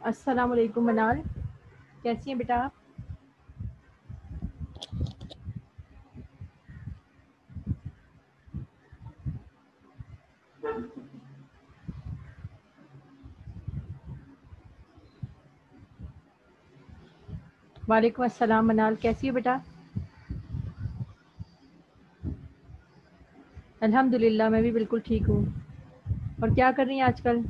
السلام علیکم منال، کیسی ہیں بیٹا آپ؟ وعلیکم السلام منال، کیسی ہو بیٹا؟ الحمدللہ میں بھی بالکل ٹھیک ہوں۔ اور کیا کر رہی ہیں آج کل؟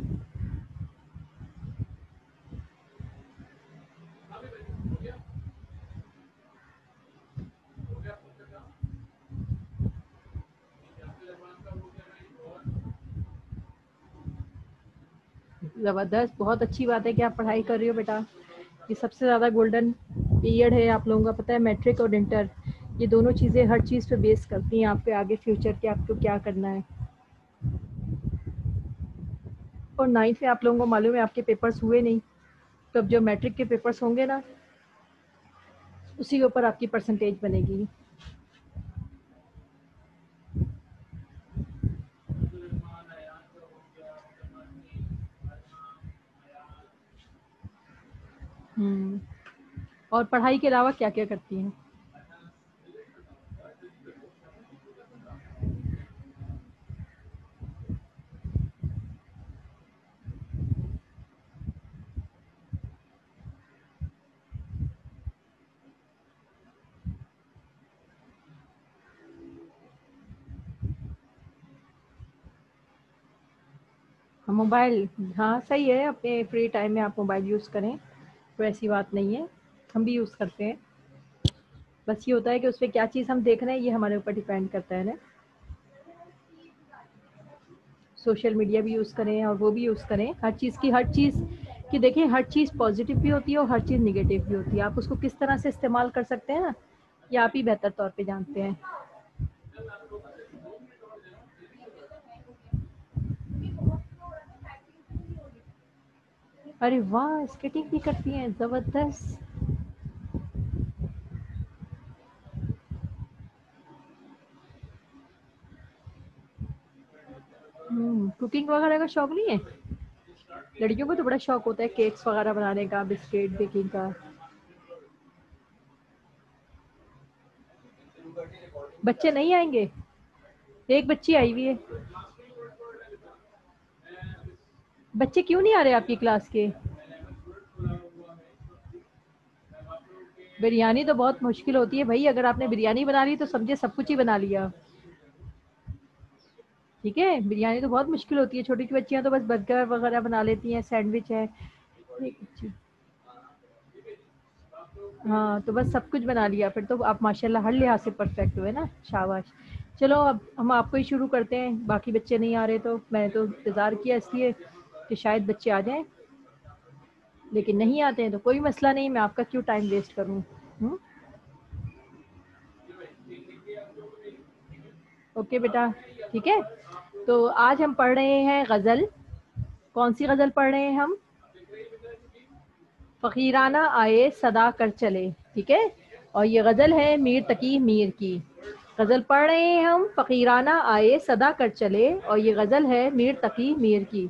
زبردست، بہت اچھی بات ہے کہ آپ پڑھائی کر رہی ہو بیٹا۔ یہ سب سے زیادہ گولڈن پیریڈ ہے، آپ لوگوں کا پتہ ہے میٹرک اور انٹر، یہ دونوں چیزیں ہر چیز پہ بیس کرتی ہیں آپ کے آگے فیوچر کے آپ کو کیا کرنا ہے۔ اور 9th میں آپ لوگوں کو معلوم ہے آپ کے پیپرز ہوئے نہیں، تو اب جو میٹرک کے پیپرز ہوں گے نا اسی کے اوپر آپ کی پرسنٹیج بنے گی۔ اور پڑھائی کے علاوہ کیا کیا کرتی ہیں؟ موبائل، ہاں صحیح ہے، اپنے فری ٹائم میں آپ موبائل یوز کریں، کوئی ایسی بات نہیں ہے، ہم بھی یوز کرتے ہیں۔ بس یہ ہوتا ہے کہ اس پہ کیا چیز ہم دیکھ رہے ہیں یہ ہمارے اوپر ڈیپینڈ کرتا ہے نا۔ سوشل میڈیا بھی یوز کریں اور وہ بھی یوز کریں، ہر چیز کی دیکھیں، ہر چیز پازیٹیو بھی ہوتی ہے اور ہر چیز نگیٹیو بھی ہوتی ہے، آپ اس کو کس طرح سے استعمال کر سکتے ہیں نا یہ آپ ہی بہتر طور پہ جانتے ہیں۔ ارے واہ، اسکیٹنگ بھی کرتی ہیں، زبردست۔ کوکنگ وغیرہ کا شوق نہیں ہے؟ لڑکیوں کو تو بڑا شوق ہوتا ہے کیکس وغیرہ بنانے کا، بسکٹ بیکنگ کا۔ بچے نہیں آئیں گے؟ ایک بچی آئی ہوئی ہے۔ بچے کیوں نہیں آ رہے آپ کی کلاس کے؟ بریانی تو بہت مشکل ہوتی ہے بھائی، اگر آپ نے بریانی بنا لی تو سمجھے سب کچھ ہی بنا لیا۔ ٹھیک ہے، بریانی تو بہت مشکل ہوتی ہے، چھوٹی چھوٹی بچیاں تو بس برگر وغیرہ بنا لیتی ہیں، سینڈوچ ہے۔ ہاں تو بس سب کچھ بنا لیا، پھر تو آپ ماشاءاللہ ہر لحاظ سے پرفیکٹ ہوئے نا، شاباش۔ چلو اب ہم آپ کو ہی شروع کرتے ہیں، باقی بچے نہیں آ رہے تو میں نے تو انتظار کیا اس لیے کہ شاید بچے آ جائیں، لیکن نہیں آتے ہیں تو کوئی مسئلہ نہیں، میں آپ کا کیوں ٹائم ویسٹ کروں۔ اوکے بیٹا، ٹھیک ہے۔ تو آج ہم پڑھ رہے ہیں غزل۔ کون سی غزل پڑھ رہے ہیں ہم؟ فقیرانہ آئے صدا کر چلے، ٹھیک ہے، اور یہ غزل ہے میر تقی میر کی۔ غزل پڑھ رہے ہیں ہم، فقیرانہ آئے صدا کر چلے، اور یہ غزل ہے میر تقی میر کی۔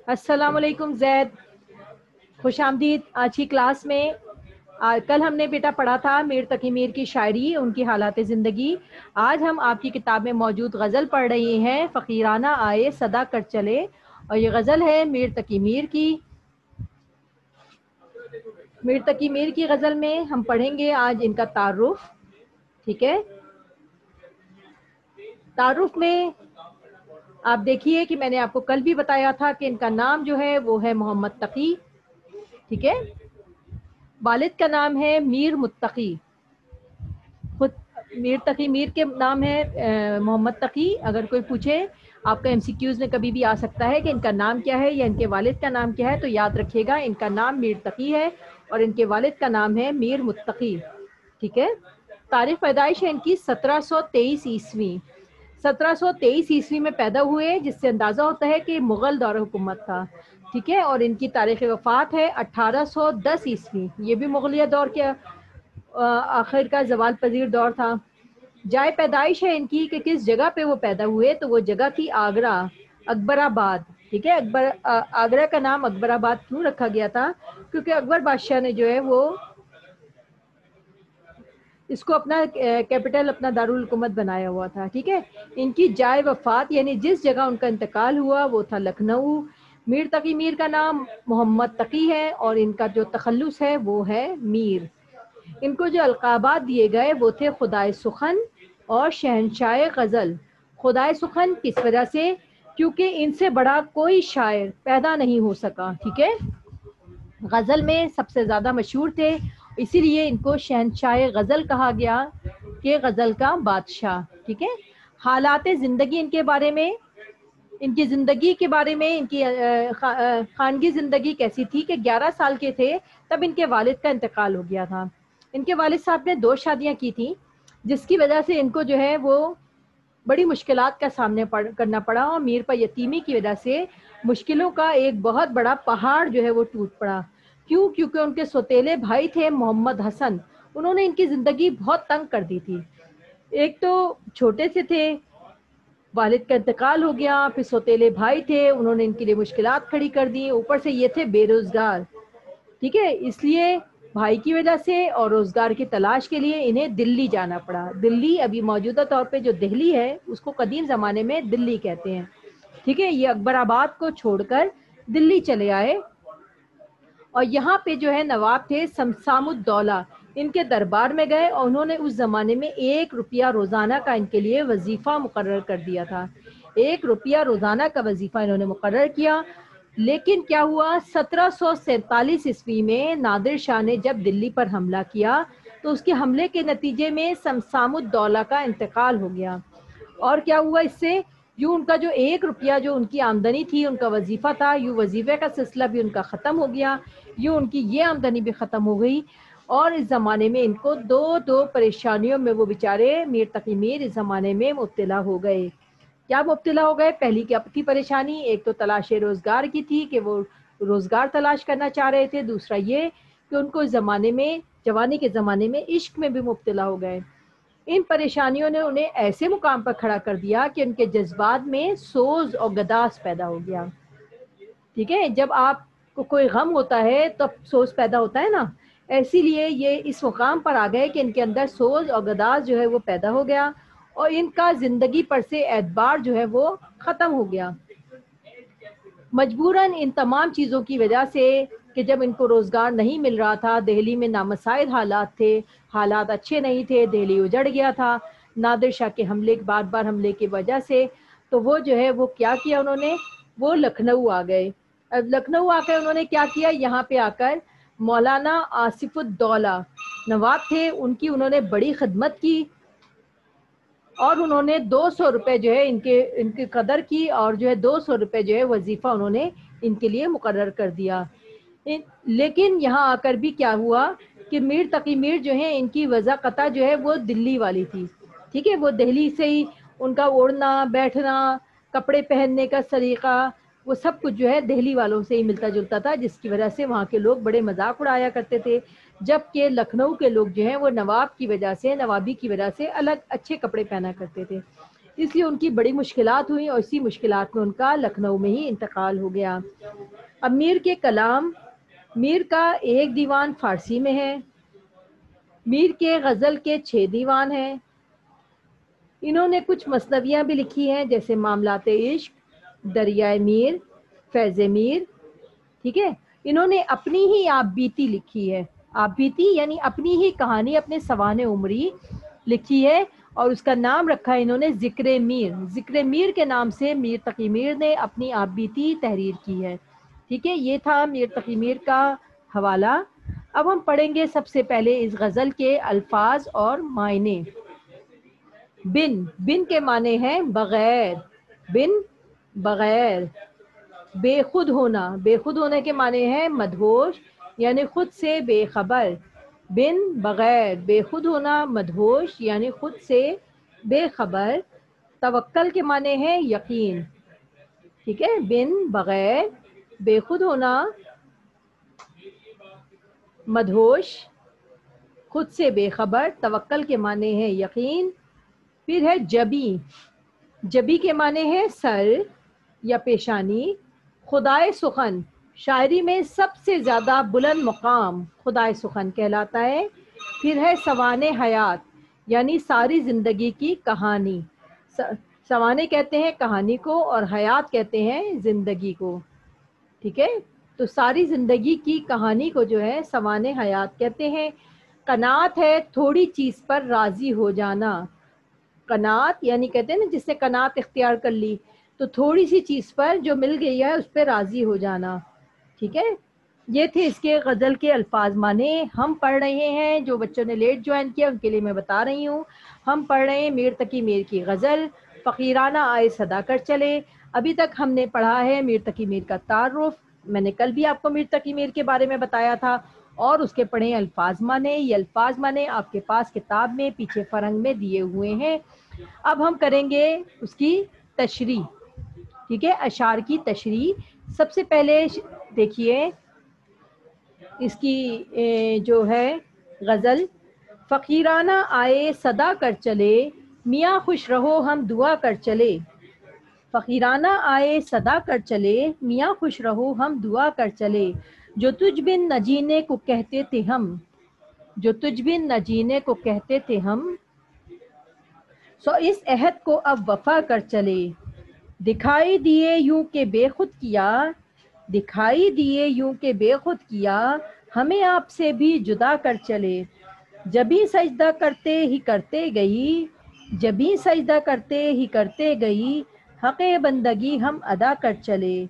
السلام علیکم زید، خوش آمدید آج کی کلاس میں۔ کل ہم نے بیٹا پڑھا تھا میر تقی میر کی شاعری، ان کی حالات زندگی۔ آج ہم آپ کی کتاب میں موجود غزل پڑھ رہے ہیں فقیرانہ آئے صدا کر چلے، اور یہ غزل ہے میر تقی میر کی۔ میر تقی میر کی غزل میں ہم پڑھیں گے آج ان کا تعارف، ٹھیک ہے۔ تعارف میں آپ دیکھیے کہ میں نے آپ کو کل بھی بتایا تھا کہ ان کا نام جو ہے وہ ہے محمد تقی، ٹھیک ہے۔ والد کا نام ہے میر متقی، خود میر تقی میر کے نام ہے محمد تقی۔ اگر کوئی پوچھے آپ کا ایم سی کیوز میں کبھی بھی آ سکتا ہے کہ ان کا نام کیا ہے یا ان کے والد کا نام کیا ہے، تو یاد رکھیے گا ان کا نام میر تقی ہے اور ان کے والد کا نام ہے میر متقی، ٹھیک ہے۔ تاریخ پیدائش ہے ان کی 1723 عیسوی، 1723 عیسوی میں پیدا ہوئے، جس سے اندازہ ہوتا ہے کہ مغل دور حکومت تھا، ٹھیک ہے۔ اور ان کی تاریخ وفات ہے 1810 عیسوی، یہ بھی مغلیہ دور کے آخر کا زوال پذیر دور تھا۔ جائے پیدائش ہے ان کی کہ کس جگہ پہ وہ پیدا ہوئے، تو وہ جگہ تھی آگرہ، اکبر آباد. ٹھیک ہے، آگرہ کا نام اکبر آباد کیوں رکھا گیا تھا؟ کیونکہ اکبر بادشاہ نے جو ہے وہ اس کو اپنا کیپٹل، اپنا دارالحکومت بنایا ہوا تھا. ٹھیک ہے، ان کی جائے وفات یعنی جس جگہ ان کا انتقال ہوا وہ تھا لکھنؤ. میر تقی میر کا نام محمد تقی ہے اور ان کا جو تخلص ہے وہ ہے میر. ان کو جو القابات دیے گئے وہ تھے خدائے سخن اور شہنشاہ غزل. خدائے سخن کس وجہ سے؟ کیونکہ ان سے بڑا کوئی شاعر پیدا نہیں ہو سکا. ٹھیک ہے، غزل میں سب سے زیادہ مشہور تھے، اسی لیے ان کو شہنشاہ غزل کہا گیا کہ غزل کا بادشاہ. ٹھیک ہے، حالات زندگی ان کے بارے میں، ان کی زندگی کے بارے میں، ان کی خانگی زندگی کیسی تھی کہ 11 سال کے تھے تب ان کے والد کا انتقال ہو گیا تھا. ان کے والد صاحب نے 2 شادیاں کی تھیں، جس کی وجہ سے ان کو جو ہے وہ بڑی مشکلات کا سامنا کرنا پڑا، اور میر پر یتیمی کی وجہ سے مشکلوں کا ایک بہت بڑا پہاڑ جو ہے وہ ٹوٹ پڑا. کیوں؟ کیونکہ ان کے سوتیلے بھائی تھے محمد حسن، انہوں نے ان کی زندگی بہت تنگ کر دی تھی. ایک تو چھوٹے سے تھے، والد کا انتقال ہو گیا، پھر سوتیلے بھائی تھے، انہوں نے ان کے لیے مشکلات کھڑی کر دی، اوپر سے یہ تھے بے روزگار. ٹھیک ہے، اس لیے بھائی کی وجہ سے اور روزگار کی تلاش کے لیے انہیں دلی جانا پڑا. دلی ابھی موجودہ طور پہ جو دہلی ہے اس کو قدیم زمانے میں دلی کہتے ہیں. ٹھیک ہے، یہ اکبر آباد کو چھوڑ کر دلی چلے آئے، اور یہاں پہ جو ہے نواب تھے سمسام الدولہ، ان کے دربار میں گئے اور انہوں نے اس زمانے میں 1 روپیہ روزانہ کا ان کے لیے وظیفہ مقرر کر دیا تھا. 1 روپیہ روزانہ کا وظیفہ انہوں نے مقرر کیا. لیکن کیا ہوا، 1747 عیسوی میں نادر شاہ نے جب دلی پر حملہ کیا تو اس کے حملے کے نتیجے میں سمسام الدولہ کا انتقال ہو گیا. اور کیا ہوا اس سے، یوں ان کا جو 1 روپیہ جو ان کی آمدنی تھی، ان کا وظیفہ تھا، یوں وظیفے کا سلسلہ بھی ان کا ختم ہو گیا، یوں ان کی یہ آمدنی بھی ختم ہو گئی. اور اس زمانے میں ان کو دو پریشانیوں میں وہ بیچارے میر تقی میر اس زمانے میں مبتلا ہو گئے. کیا مبتلا ہو گئے؟ پہلی کیا تھی پریشانی؟ ایک تو تلاش روزگار کی تھی کہ وہ روزگار تلاش کرنا چاہ رہے تھے، دوسرا یہ کہ ان کو اس زمانے میں، جوانی کے زمانے میں عشق میں بھی مبتلا ہو گئے. ان پریشانیوں نے انہیں ایسے مقام پر کھڑا کر دیا کہ ان کے جذبات میں سوز اور گداز پیدا ہو گیا. ٹھیک ہے، جب آپ کو کوئی غم ہوتا ہے تو سوز پیدا ہوتا ہے نا، اسی لیے یہ اس مقام پر آ گئے کہ ان کے اندر سوز اور گداز جو ہے وہ پیدا ہو گیا، اور ان کا زندگی پر سے اعتبار جو ہے وہ ختم ہو گیا. مجبوراً ان تمام چیزوں کی وجہ سے کہ جب ان کو روزگار نہیں مل رہا تھا، دہلی میں نامساعد حالات تھے، حالات اچھے نہیں تھے، دہلی اجڑ گیا تھا نادر شاہ کے حملے، بار بار حملے کی وجہ سے، تو وہ جو ہے وہ کیا کیا انہوں نے، وہ لکھنؤ آ گئے. اب لکھنؤ آ کر انہوں نے کیا کیا، یہاں پہ آ کر مولانا آصف الدولہ نواب تھے، ان کی انہوں نے بڑی خدمت کی، اور انہوں نے 200 روپے جو ہے ان کی قدر کی، اور جو ہے 200 روپے جو ہے وظیفہ انہوں نے ان کے لیے مقرر کر دیا. لیکن یہاں آ کر بھی کیا ہوا کہ میر تقی میر جو ہیں ان کی وضاقتہ جو ہے وہ دلی والی تھی. ٹھیک ہے، وہ دہلی سے ہی ان کا اڑنا بیٹھنا، کپڑے پہننے کا طریقہ، وہ سب کچھ جو ہے دہلی والوں سے ہی ملتا جلتا تھا، جس کی وجہ سے وہاں کے لوگ بڑے مذاق اڑایا کرتے تھے. جبکہ لکھنؤ کے لوگ جو ہیں وہ نواب کی وجہ سے، نوابی کی وجہ سے الگ اچھے کپڑے پہنا کرتے تھے، اس لیے ان کی بڑی مشکلات ہوئی، اور اسی مشکلات میں ان کا لکھنؤ میں ہی انتقال ہو گیا. اب میر کے کلام، میر کا 1 دیوان فارسی میں ہے، میر کے غزل کے 6 دیوان ہیں. انہوں نے کچھ مثنویاں بھی لکھی ہیں جیسے معاملات عشق، دریائے میر، فیض میر. ٹھیک ہے، انہوں نے اپنی ہی آپ بیتی لکھی ہے، آپ بیتی یعنی اپنی ہی کہانی، اپنے سوانح عمری لکھی ہے، اور اس کا نام رکھا ہے انہوں نے ذکر میر. ذکر میر کے نام سے میر تقی میر نے اپنی آپ بیتی تحریر کی ہے. ٹھیک ہے، یہ تھا میر تقی میر کا حوالہ. اب ہم پڑھیں گے سب سے پہلے اس غزل کے الفاظ اور معنی. بن کے معنی ہیں بغیر، بن بغیر. بے خود ہونا، بے خود ہونے کے معنی ہیں مدہوش یعنی خود سے بے خبر. بن بغیر، بے خود ہونا، مدہوش یعنی خود سے بے خبر. توکل کے معنی ہیں یقین. ٹھیک ہے، بن بغیر، بے خود ہونا، مدہوش، خود سے بے خبر. توکل کے معنی ہیں یقین. پھر ہے جبی، جبی کے معنی ہے سر یا پیشانی. خدائے سخن، شاعری میں سب سے زیادہ بلند مقام خدائے سخن کہلاتا ہے. پھر ہے سوانح حیات، یعنی ساری زندگی کی کہانی. سوانے کہتے ہیں کہانی کو اور حیات کہتے ہیں زندگی کو. ٹھیک ہے، تو ساری زندگی کی کہانی کو جو ہے سوانح حیات کہتے ہیں. قناعت ہے تھوڑی چیز پر راضی ہو جانا. قناعت یعنی کہتے ہیں نا جس نے قناعت اختیار کر لی، تو تھوڑی سی چیز پر جو مل گئی ہے اس پہ راضی ہو جانا. ٹھیک ہے، یہ تھے اس کے غزل کے الفاظ معنی. ہم پڑھ رہے ہیں، جو بچوں نے لیٹ جوائن کیا ان کے لیے میں بتا رہی ہوں، ہم پڑھ رہے ہیں میر تقی میر کی غزل فقیرانہ آئے صدا کر چلے. ابھی تک ہم نے پڑھا ہے میر تقی میر کا تعارف. میں نے کل بھی آپ کو میر تقی میر کے بارے میں بتایا تھا، اور اس کے پڑھے الفاظ معنی. یہ الفاظ معنی آپ کے پاس کتاب میں پیچھے فرنگ میں دیے ہوئے ہیں. اب ہم کریں گے اس کی تشریح. ٹھیک ہے، اشعار کی تشریح. سب سے پہلے دیکھیے اس کی جو ہے غزل، فقیرانہ آئے صدا کر چلے، میاں خوش رہو ہم دعا کر چلے. فقیرانہ آئے صدا کر چلے، میاں خوش رہو ہم دعا کر چلے. جو تجھ بن نہ جینے کو کہتے تھے ہم، جو تجھ بن نہ جینے کو کہتے تھے ہم، سو اس عہد کو اب وفا کر چلے. دکھائی دیے یوں کہ بے خود کیا، دکھائی دیے یوں کہ بے خود کیا، ہمیں آپ سے بھی جدا کر چلے. جبھی سجدہ کرتے ہی کرتے گئی، جبھی سجدہ کرتے ہی کرتے گئی، حق بندگی ہم ادا کر چلے.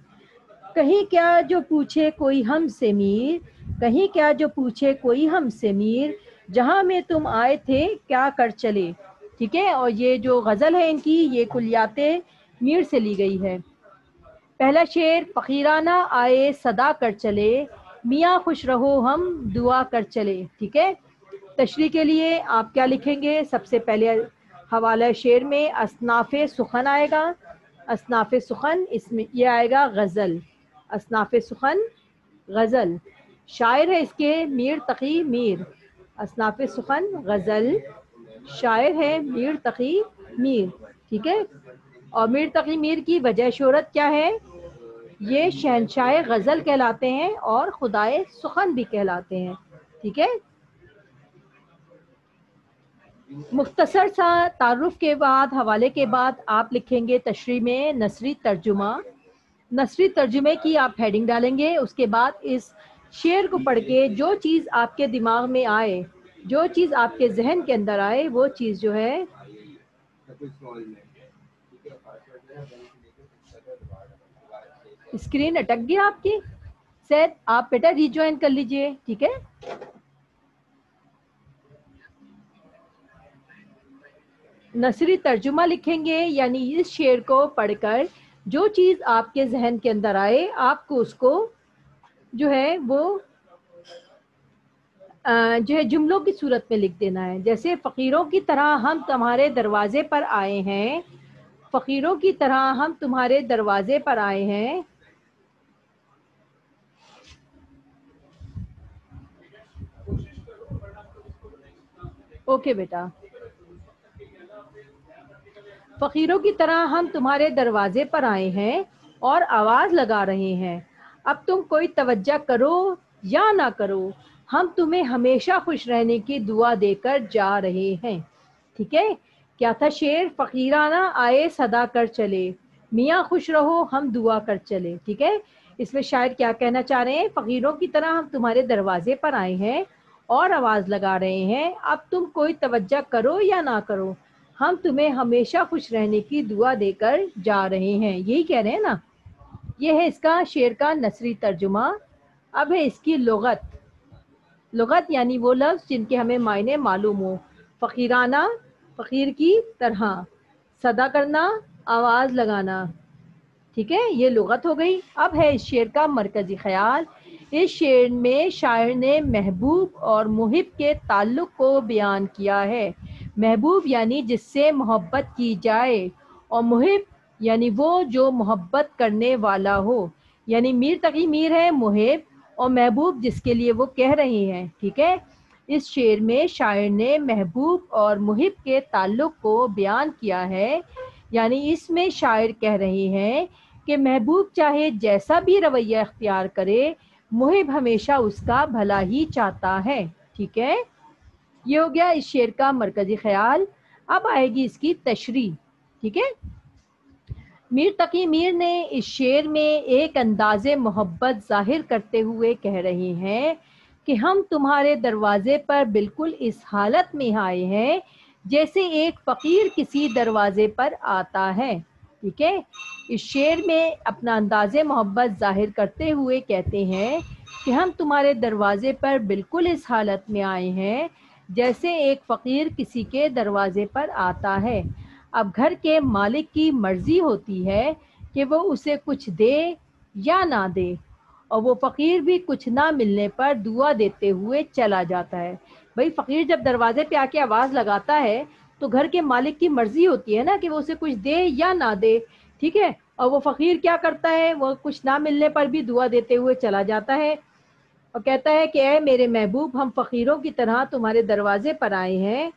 کہیں کیا جو پوچھے کوئی ہم سے میر، کہیں کیا جو پوچھے کوئی ہم سے میر، جہاں میں تم آئے تھے کیا کر چلے. ٹھیک ہے، اور یہ جو غزل ہے ان کی یہ کلیات میر سے لی گئی ہے. پہلا شعر، فقیرانہ آئے صدا کر چلے، میاں خوش رہو ہم دعا کر چلے. ٹھیک ہے، تشریح کے لیے آپ کیا لکھیں گے؟ سب سے پہلے حوالہ شعر میں اصناف سخن آئے گا. اصناف سخن، اس میں یہ آئے گا غزل. اصناف سخن غزل. شاعر ہے اس کے میر تقی میر. اصناف سخن غزل، شاعر ہے میر تقی میر. ٹھیک ہے، اور میر تقی میر کی وجہ شہرت کیا ہے؟ یہ شہنشاہ غزل کہلاتے ہیں اور خدائے سخن بھی کہلاتے ہیں. ٹھیک ہے، مختصر سا تعارف کے بعد، حوالے کے بعد آپ لکھیں گے تشریح میں نثری ترجمہ. نثری ترجمے کی آپ ہیڈنگ ڈالیں گے. اس کے بعد اس شعر کو پڑھ کے جو چیز آپ کے دماغ میں آئے، جو چیز آپ کے ذہن کے اندر آئے، وہ چیز جو ہے اسکرین اٹک گیا آپ کی. سید آپ بیٹا ری جوائن کر لیجئے. ٹھیک ہے، نثری ترجمہ لکھیں گے، یعنی اس شعر کو پڑھ کر جو چیز آپ کے ذہن کے اندر آئے آپ کو اس کو جو ہے وہ جو ہے جملوں کی صورت میں لکھ دینا ہے. جیسے فقیروں کی طرح ہم تمہارے دروازے پر آئے ہیں، فقیروں کی طرح ہم تمہارے دروازے پر آئے ہیں. اوکے بیٹا. فقیروں کی طرح ہم تمہارے دروازے پر آئے ہیں اور آواز لگا رہے ہیں. اب تم کوئی توجہ کرو یا نہ کرو، ہم تمہیں ہمیشہ خوش رہنے کی دعا دے کر جا رہے ہیں. ٹھیک ہے، کیا تھا شعر؟ فقیرانہ آئے صدا کر چلے، میاں خوش رہو ہم دعا کر چلے. ٹھیک ہے، اس میں شاعر کیا کہنا چاہ رہے ہیں؟ فقیروں کی طرح ہم تمہارے دروازے پر آئے ہیں اور آواز لگا رہے ہیں، اب تم کوئی توجہ کرو یا نہ کرو، ہم تمہیں ہمیشہ خوش رہنے کی دعا دے کر جا رہے ہیں. یہی کہہ رہے ہیں نا. یہ ہے اس کا شعر کا نثری ترجمہ. اب ہے اس کی لغت. لغت یعنی وہ لفظ جن کے ہمیں معنی معلوم ہو. فقیرانہ، فقیر کی طرح، صدا کرنا، آواز لگانا. ٹھیک ہے، یہ لغت ہو گئی. اب ہے اس شعر کا مرکزی خیال. اس شعر میں شاعر نے محبوب اور محب کے تعلق کو بیان کیا ہے. محبوب یعنی جس سے محبت کی جائے، اور محب یعنی وہ جو محبت کرنے والا ہو. یعنی میر تقی میر ہے محب، اور محبوب جس کے لیے وہ کہہ رہے ہیں. ٹھیک ہے، اس شعر میں شاعر نے محبوب اور محب کے تعلق کو بیان کیا ہے، یعنی اس میں شاعر کہہ رہے ہیں کہ محبوب چاہے جیسا بھی رویہ اختیار کرے، محب ہمیشہ اس کا بھلا ہی چاہتا ہے۔ ٹھیک ہے، یہ ہو گیا اس شعر کا مرکزی خیال۔ اب آئے گی اس کی تشریح۔ ٹھیک ہے، میر تقی میر نے اس شعر میں ایک انداز محبت ظاہر کرتے ہوئے کہہ رہے ہیں کہ ہم تمہارے دروازے پر بالکل اس حالت میں آئے ہیں جیسے ایک فقیر کسی دروازے پر آتا ہے۔ ٹھیک ہے، اس شعر میں اپنا انداز محبت ظاہر کرتے ہوئے کہتے ہیں کہ ہم تمہارے دروازے پر بالکل اس حالت میں آئے ہیں جیسے ایک فقیر کسی کے دروازے پر آتا ہے۔ اب گھر کے مالک کی مرضی ہوتی ہے کہ وہ اسے کچھ دے یا نہ دے، اور وہ فقیر بھی کچھ نہ ملنے پر دعا دیتے ہوئے چلا جاتا ہے۔ بھئی فقیر جب دروازے پہ آ کے آواز لگاتا ہے تو گھر کے مالک کی مرضی ہوتی ہے نا کہ وہ اسے کچھ دے یا نہ دے، ٹھیک ہے، اور وہ فقیر کیا کرتا ہے، وہ کچھ نہ ملنے پر بھی دعا دیتے ہوئے چلا جاتا ہے اور کہتا ہے کہ اے میرے محبوب، ہم فقیروں کی طرح تمہارے دروازے پر آئے ہیں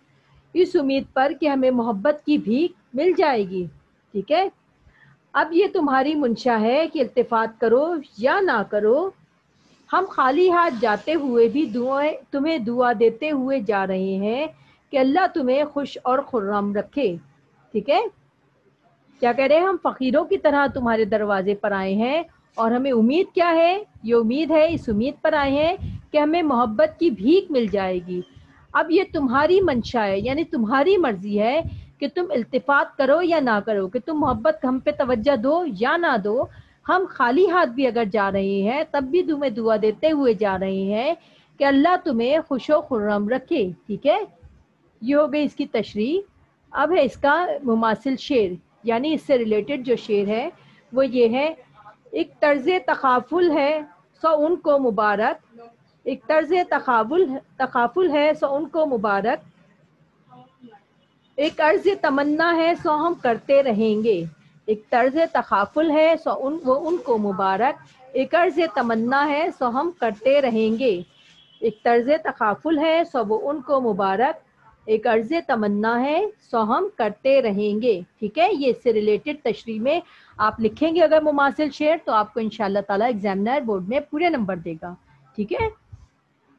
اس امید پر کہ ہمیں محبت کی بھیک مل جائے گی۔ ٹھیک ہے، اب یہ تمہاری منشا ہے کہ التفات کرو یا نہ کرو، ہم خالی ہاتھ جاتے ہوئے بھی تمہیں دعا دیتے ہوئے جا رہے ہیں کہ اللہ تمہیں خوش اور خرم رکھے۔ ٹھیک ہے، کیا کہہ رہے ہیں، ہم فقیروں کی طرح تمہارے دروازے پر آئے ہیں اور ہمیں امید کیا ہے، یہ امید ہے، اس امید پر آئے ہیں کہ ہمیں محبت کی بھیک مل جائے گی۔ اب یہ تمہاری منشا ہے، یعنی تمہاری مرضی ہے کہ تم التفات کرو یا نہ کرو، کہ تم محبت ہم پہ توجہ دو یا نہ دو۔ ہم خالی ہاتھ بھی اگر جا رہے ہیں تب بھی تمہیں دعا دیتے ہوئے جا رہے ہیں کہ اللہ تمہیں خوش و خرم رکھے۔ ٹھیک ہے، یہ ہو گئی اس کی تشریح۔ اب ہے اس کا مماثل شعر، یعنی اس سے ریلیٹڈ جو شعر ہے وہ یہ ہے، ایک طرز تخافل ہے سو ان کو مبارک، ایک طرز تخافل ہے سو ان کو مبارک، ایک عرض تمنا ہے سو ہم کرتے رہیں گے۔ ایک طرز تخافل ہے سو وہ ان کو مبارک، ایک عرض تمنا ہے سو ہم کرتے رہیں گے۔ ایک طرز تخافل ہے سو وہ ان کو مبارک، ایک عرض تمنا ہے سو ہم کرتے رہیں گے۔ ٹھیک ہے، یہ اس سے ریلیٹڈ تشریح میں آپ لکھیں گے اگر مماثل شعر تو آپ کو انشاءاللہ تعالی ایگزامینر بورڈ میں پورے نمبر دے گا۔ ٹھیک ہے،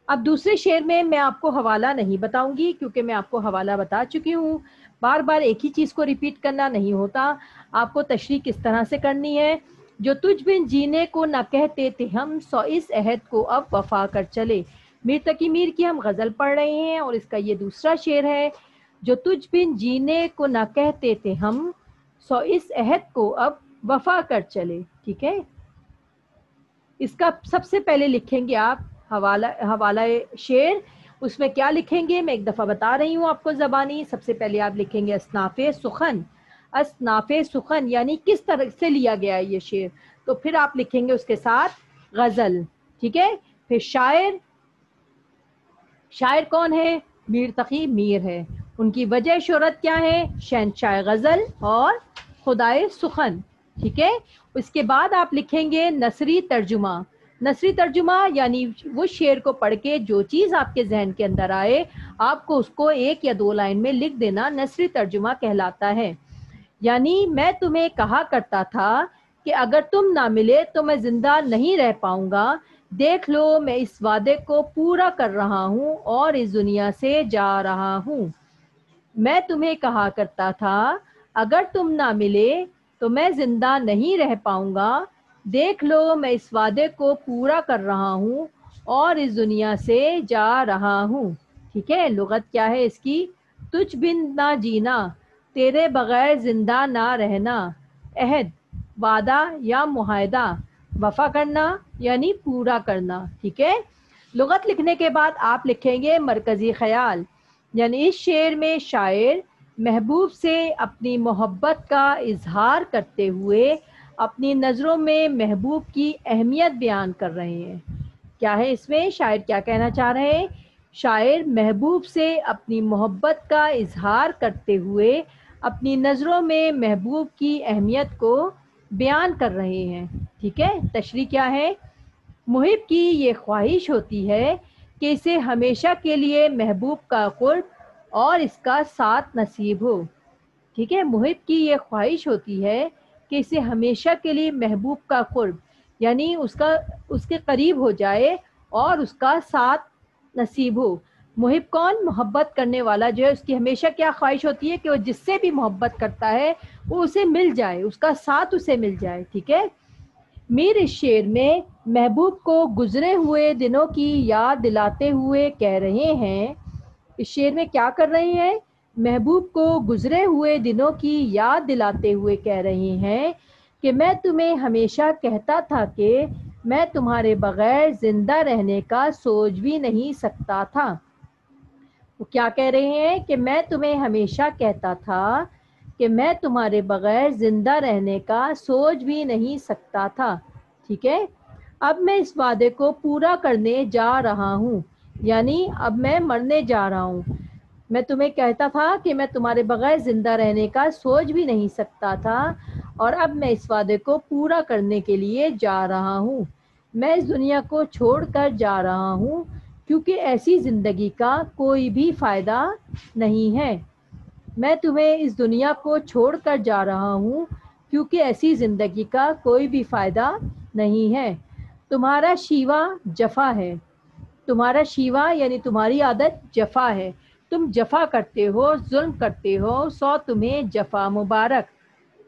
اب دوسرے شعر میں میں آپ کو حوالہ نہیں بتاؤں گی کیونکہ میں آپ کو حوالہ بتا چکی ہوں، بار بار ایک ہی چیز کو ریپیٹ کرنا نہیں ہوتا، آپ کو تشریح کس طرح سے کرنی ہے۔ جو تجھ بن جینے کو نہ کہتے تھے ہم، سو اس عہد کو اب وفا کر چلے۔ میر تقی میر کی ہم غزل پڑھ رہے ہیں اور اس کا یہ دوسرا شعر ہے، جو تجھ بن جینے کو نہ کہتے تھے ہم، سو اس عہد کو اب وفا کر چلے۔ ٹھیک ہے، اس کا سب سے پہلے لکھیں گے آپ حوالہ شعر، اس میں کیا لکھیں گے میں ایک دفعہ بتا رہی ہوں آپ کو زبانی۔ سب سے پہلے آپ لکھیں گے اصناف سخن، اصناف سخن یعنی کس طرح سے لیا گیا ہے یہ شعر، تو پھر آپ لکھیں گے اس کے ساتھ غزل۔ ٹھیک ہے، پھر شاعر کون ہے، میر تقی میر ہے، ان کی وجہ شہرت کیا ہے، شہنشاہ غزل اور خدائے سخن۔ ٹھیک ہے، اس کے بعد آپ لکھیں گے نثری ترجمہ۔ نثری ترجمہ یعنی وہ شعر کو پڑھ کے جو چیز آپ کے ذہن کے اندر آئے آپ کو اس کو 1 یا 2 لائن میں لکھ دینا، نثری ترجمہ کہلاتا ہے۔ یعنی میں تمہیں کہا کرتا تھا کہ اگر تم نہ ملے تو میں زندہ نہیں رہ پاؤں گا، دیکھ لو میں اس وعدے کو پورا کر رہا ہوں اور اس دنیا سے جا رہا ہوں۔ میں تمہیں کہا کرتا تھا اگر تم نہ ملے تو میں زندہ نہیں رہ پاؤں گا، دیکھ لو میں اس وعدے کو پورا کر رہا ہوں اور اس دنیا سے جا رہا ہوں۔ ٹھیک ہے، لغت کیا ہے اس کی، تجھ بن نہ جینا، تیرے بغیر زندہ نہ رہنا، عہد وعدہ یا معاہدہ، وفا کرنا یعنی پورا کرنا۔ ٹھیک ہے، لغت لکھنے کے بعد آپ لکھیں گے مرکزی خیال، یعنی اس شعر میں شاعر محبوب سے اپنی محبت کا اظہار کرتے ہوئے اپنی نظروں میں محبوب کی اہمیت بیان کر رہے ہیں۔ کیا ہے اس میں، شاعر کیا کہنا چاہ رہے ہیں، شاعر محبوب سے اپنی محبت کا اظہار کرتے ہوئے اپنی نظروں میں محبوب کی اہمیت کو بیان کر رہے ہیں۔ ٹھیک ہے، تشریح کیا ہے، محب کی یہ خواہش ہوتی ہے کہ اسے ہمیشہ کے لیے محبوب کا قرب اور اس کا ساتھ نصیب ہو. ٹھیک ہے، محب کی یہ خواہش ہوتی ہے کہ اسے ہمیشہ کے لیے محبوب کا قرب، یعنی اس کے قریب ہو جائے اور اس کا ساتھ نصیب ہو. محب کون؟ محبت کرنے والا جو ہے، اس کی ہمیشہ کیا خواہش ہوتی ہے کہ وہ جس سے بھی محبت کرتا ہے وہ اسے مل جائے، اس کا ساتھ اسے مل جائے. ٹھیک ہے. میر اس شعر میں محبوب کو گزرے ہوئے دنوں کی یاد دلاتے ہوئے کہہ رہے ہیں، اس شعر میں کیا کر رہے ہیں؟ محبوب کو گزرے ہوئے دنوں کی یاد دلاتے ہوئے کہہ رہے ہیں کہ میں تمہیں ہمیشہ کہتا تھا کہ میں تمہارے بغیر زندہ رہنے کا سوچ بھی نہیں سکتا تھا. وہ کیا کہہ رہے ہیں کہ میں تمہیں ہمیشہ کہتا تھا کہ میں تمہارے بغیر زندہ رہنے کا سوچ بھی نہیں سکتا تھا. ٹھیک ہے. اب میں اس وعدے کو پورا کرنے جا رہا ہوں، یعنی اب میں مرنے جا رہا ہوں. میں تمہیں کہتا تھا کہ میں تمہارے بغیر زندہ رہنے کا سوچ بھی نہیں سکتا تھا، اور اب میں اس وعدے کو پورا کرنے کے لیے جا رہا ہوں. میں اس دنیا کو چھوڑ کر جا رہا ہوں کیونکہ ایسی زندگی کا کوئی بھی فائدہ نہیں ہے. میں تمہیں اس دنیا کو چھوڑ کر جا رہا ہوں کیونکہ ایسی زندگی کا کوئی بھی فائدہ نہیں ہے. تمہارا شیوا جفا ہے. تمہارا شیوا یعنی تمہاری عادت جفا ہے. تم جفا کرتے ہو، ظلم کرتے ہو، سو تمہیں جفا مبارک.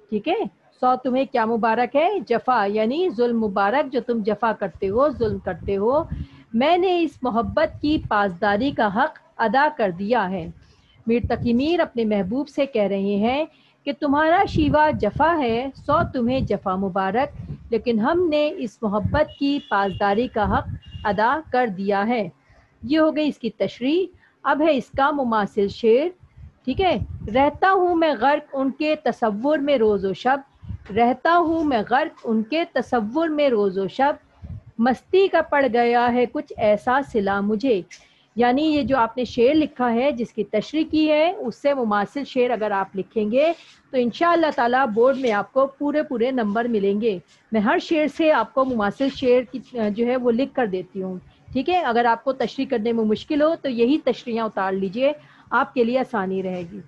ٹھیک ہے. سو تمہیں کیا مبارک ہے؟ جفا، یعنی ظلم مبارک جو تم جفا کرتے ہو، ظلم کرتے ہو. میں نے اس محبت کی پاسداری کا حق ادا کر دیا ہے. میر تقی میر اپنے محبوب سے کہہ رہے ہیں کہ تمہارا شیوا جفا ہے، سو تمہیں جفا مبارک، لیکن ہم نے اس محبت کی پاسداری کا حق ادا کر دیا ہے. یہ ہو گئی اس کی تشریح. اب ہے اس کا مماثل شعر. ٹھیک ہے. رہتا ہوں میں غرق ان کے تصور میں روز و شب، رہتا ہوں میں غرق ان کے تصور میں روز و شب، مستی کا پڑ گیا ہے کچھ ایسا صلا مجھے. یعنی یہ جو آپ نے شعر لکھا ہے، جس کی تشریح کی ہے، اس سے مماثل شعر اگر آپ لکھیں گے تو انشاءاللہ تعالی بورڈ میں آپ کو پورے نمبر ملیں گے. میں ہر شعر سے آپ کو مماثل شعر کی جو ہے وہ لکھ کر دیتی ہوں. ٹھیک ہے. اگر آپ کو تشریح کرنے میں مشکل ہو تو یہی تشریحاں اتار لیجئے، آپ کے لیے آسانی رہے گی.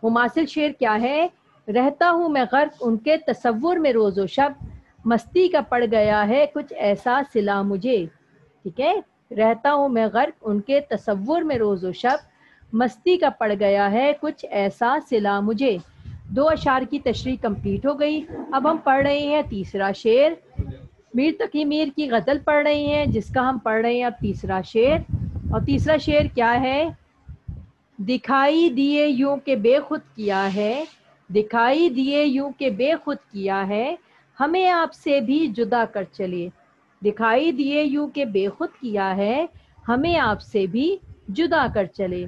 مماثل شعر کیا ہے؟ رہتا ہوں میں غرق ان کے تصور میں روز و شب، مستی کا پڑ گیا ہے کچھ ایسا صلا مجھے. ٹھیک ہے. رہتا ہوں میں غرق ان کے تصور میں روز و شب، مستی کا پڑ گیا ہے کچھ ایسا صلا مجھے. 2 اشعار کی تشریح کمپلیٹ ہو گئی. اب ہم پڑھ رہے ہیں تیسرا شعر. میر تقی میر کی غزل پڑھ رہے ہیں، جس کا ہم پڑھ رہے ہیں اب تیسرا شعر. اور تیسرا شعر کیا ہے؟ دکھائی دیے یوں کہ بے خود کیا ہے، دکھائی دیے یوں کہ بے خود کیا ہے، ہمیں آپ سے بھی جدا کر چلے. دکھائی دیے یوں کہ بے خود کیا ہے، ہمیں آپ سے بھی جدا کر چلے.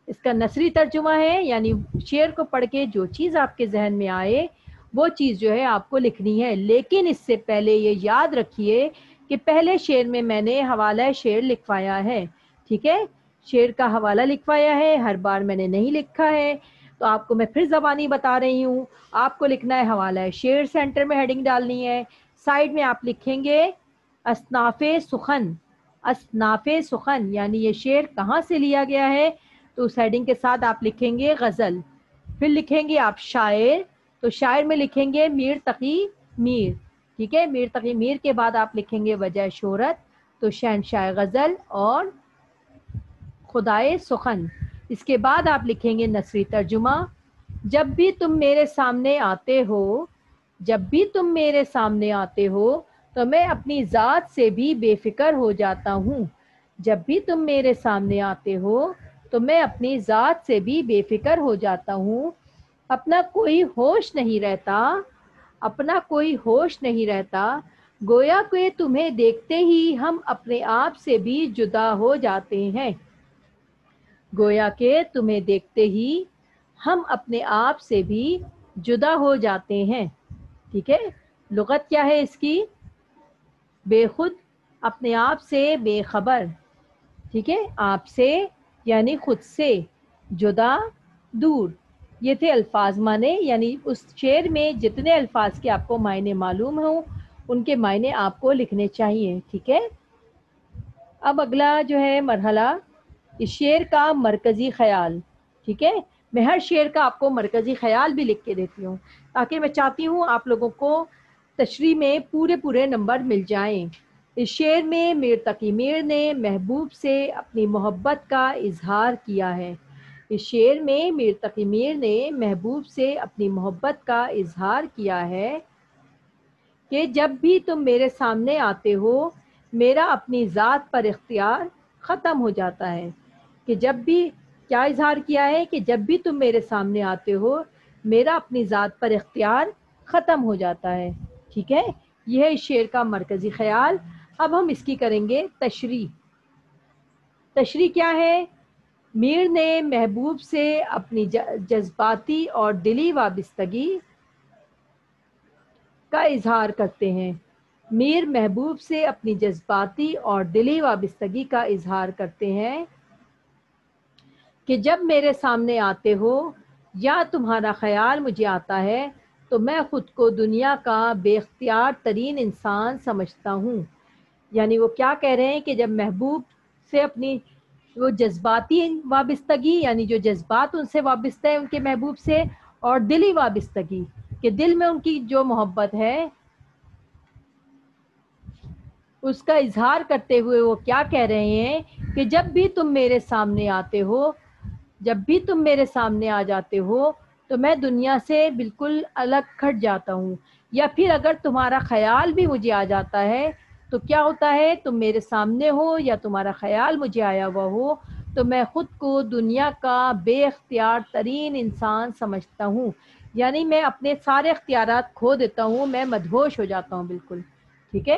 اس کا نثری ترجمہ ہے، یعنی شعر کو پڑھ کے جو چیز آپ کے ذہن میں آئے وہ چیز جو ہے آپ کو لکھنی ہے. لیکن اس سے پہلے یہ یاد رکھیے کہ پہلے شعر میں میں نے حوالہ شعر لکھوایا ہے. ٹھیک ہے. شعر کا حوالہ لکھوایا ہے، ہر بار میں نے نہیں لکھا ہے، تو آپ کو میں پھر زبانی بتا رہی ہوں. آپ کو لکھنا ہے حوالہ شعر، سینٹر میں ہیڈنگ ڈالنی ہے. سائڈ میں آپ لکھیں گے اصناف سخن. اصناف سخن یعنی یہ شعر کہاں سے لیا گیا ہے، تو اس ہیڈنگ کے ساتھ آپ لکھیں گے غزل. پھر لکھیں گے آپ شاعر، تو شاعر میں لکھیں گے میر تقی میر. ٹھیک ہے. میر تقی میر کے بعد آپ لکھیں گے وجہ شہرت، تو شہنشاہ غزل اور خدائے سخن. اس کے بعد آپ لکھیں گے نثری ترجمہ. جب بھی تم میرے سامنے آتے ہو، جب بھی تم میرے سامنے آتے ہو تو میں اپنی ذات سے بھی بے فکر ہو جاتا ہوں. جب بھی تم میرے سامنے آتے ہو تو میں اپنی ذات سے بھی بے فکر ہو جاتا ہوں. اپنا کوئی ہوش نہیں رہتا، اپنا کوئی ہوش نہیں رہتا، گویا کہ تمہیں دیکھتے ہی ہم اپنے آپ سے بھی جدا ہو جاتے ہیں. گویا کہ تمہیں دیکھتے ہی ہم اپنے آپ سے بھی جدا ہو جاتے ہیں. ٹھیک ہے. لغت کیا ہے اس کی؟ بے خود، اپنے آپ سے بے خبر. ٹھیک ہے. آپ سے یعنی خود سے، جدا دور. یہ تھے الفاظ معنی، یعنی اس شعر میں جتنے الفاظ کے آپ کو معنی معلوم ہوں ان کے معنی آپ کو لکھنے چاہیے. ٹھیک ہے. اب اگلا جو ہے مرحلہ، اس شعر کا مرکزی خیال. ٹھیک ہے، میں ہر شعر کا آپ کو مرکزی خیال بھی لکھ کے دیتی ہوں، تاکہ میں چاہتی ہوں آپ لوگوں کو تشریح میں پورے نمبر مل جائیں. اس شعر میں میر تقی میر نے محبوب سے اپنی محبت کا اظہار کیا ہے. اس شعر میں میر تقی میر نے محبوب سے اپنی محبت کا اظہار کیا ہے کہ جب بھی تم میرے سامنے آتے ہو میرا اپنی ذات پر اختیار ختم ہو جاتا ہے. کہ جب بھی کیا اظہار کیا ہے کہ جب بھی تم میرے سامنے آتے ہو میرا اپنی ذات پر اختیار ختم ہو جاتا ہے. ٹھیک ہے، یہ ہے اس شعر کا مرکزی خیال. اب ہم اس کی کریں گے تشریح. تشریح کیا ہے؟ میر نے محبوب سے اپنی جذباتی اور دلی وابستگی کا اظہار کرتے ہیں. میر محبوب سے اپنی جذباتی اور دلی وابستگی کا اظہار کرتے ہیں کہ جب میرے سامنے آتے ہو یا تمہارا خیال مجھے آتا ہے تو میں خود کو دنیا کا بے اختیار ترین انسان سمجھتا ہوں. یعنی وہ کیا کہہ رہے ہیں کہ جب محبوب سے اپنی وہ جذباتی وابستگی، یعنی جو جذبات ان سے وابستہ ہے ان کے محبوب سے، اور دلی وابستگی کہ دل میں ان کی جو محبت ہے اس کا اظہار کرتے ہوئے وہ کیا کہہ رہے ہیں کہ جب بھی تم میرے سامنے آتے ہو، جب بھی تم میرے سامنے آ جاتے ہو تو میں دنیا سے بالکل الگ کھٹ جاتا ہوں. یا پھر اگر تمہارا خیال بھی مجھے آ جاتا ہے تو کیا ہوتا ہے، تم میرے سامنے ہو یا تمہارا خیال مجھے آیا ہوا ہو تو میں خود کو دنیا کا بے اختیار ترین انسان سمجھتا ہوں. یعنی میں اپنے سارے اختیارات کھو دیتا ہوں، میں مدہوش ہو جاتا ہوں بالکل. ٹھیک ہے،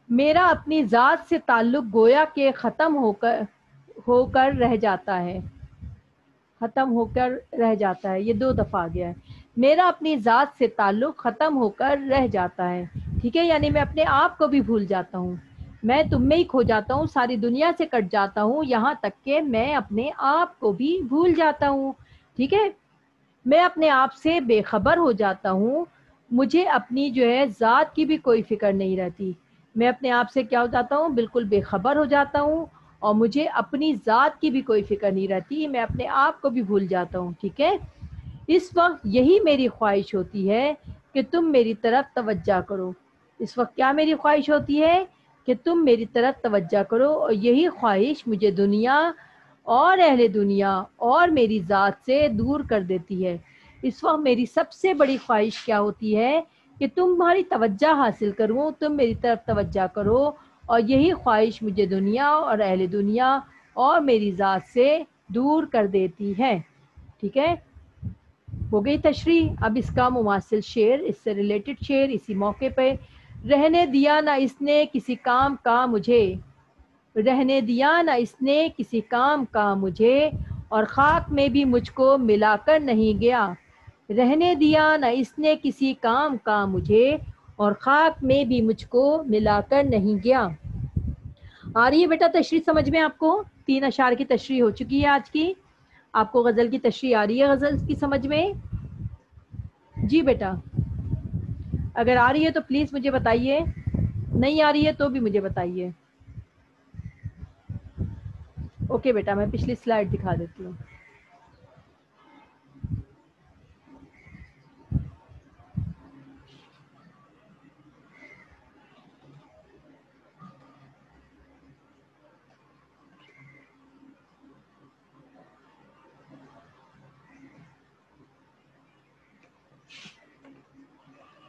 میرا اپنی ذات سے تعلق گویا کہ ختم ہو کر رہ جاتا ہے. ختم ہو کر رہ جاتا ہے، یہ 2 دفعہ آ گیا ہے. میرا اپنی ذات سے تعلق ختم ہو کر رہ جاتا ہے. ٹھیک ہے، یعنی میں اپنے آپ کو بھی بھول جاتا ہوں، میں تم میں ہی کھو جاتا ہوں، ساری دنیا سے کٹ جاتا ہوں، یہاں تک کہ میں اپنے آپ کو بھی بھول جاتا ہوں. ٹھیک ہے، میں اپنے آپ سے بے خبر ہو جاتا ہوں، مجھے اپنی جو ہے ذات کی بھی کوئی فکر نہیں رہتی. میں اپنے آپ سے کیا ہو جاتا ہوں، بالکل بے خبر ہو جاتا ہوں، اور مجھے اپنی ذات کی بھی کوئی فکر نہیں رہتی، میں اپنے آپ کو بھی بھول جاتا ہوں. ٹھیک ہے، اس وقت یہی میری خواہش ہوتی ہے کہ تم میری طرف توجہ کرو. اس وقت کیا میری خواہش ہوتی ہے کہ تم میری طرف توجہ کرو، اور یہی خواہش مجھے دنیا اور اہل دنیا اور میری ذات سے دور کر دیتی ہے. اس وقت میری سب سے بڑی خواہش کیا ہوتی ہے کہ تمہاری توجہ حاصل کروں، تم میری طرف توجہ کرو، اور یہی خواہش مجھے دنیا اور اہل دنیا اور میری ذات سے دور کر دیتی ہے. ٹھیک ہے، ہو گئی تشریح. اب اس کا مماثل شعر، اس سے ریلیٹڈ شعر اسی موقع پہ. رہنے دیا نہ اس نے کسی کام کا مجھے، رہنے دیا نہ اس نے کسی کام کا مجھے، اور خاک میں بھی مجھ کو ملا کر نہیں گیا. رہنے دیا نہ اس نے کسی کام کا مجھے، اور خاک میں بھی مجھ کو ملا کر نہیں گیا. آ رہی ہے بیٹا تشریح سمجھ میں آپ کو؟ 3 اشعار کی تشریح ہو چکی ہے آج کی. آپ کو غزل کی تشریح آ رہی ہے غزل کی سمجھ میں؟ جی بیٹا، اگر آ رہی ہے تو پلیز مجھے بتائیے، نہیں آ رہی ہے تو بھی مجھے بتائیے. اوکے بیٹا، میں پچھلی سلائیڈ دکھا دیتی ہوں.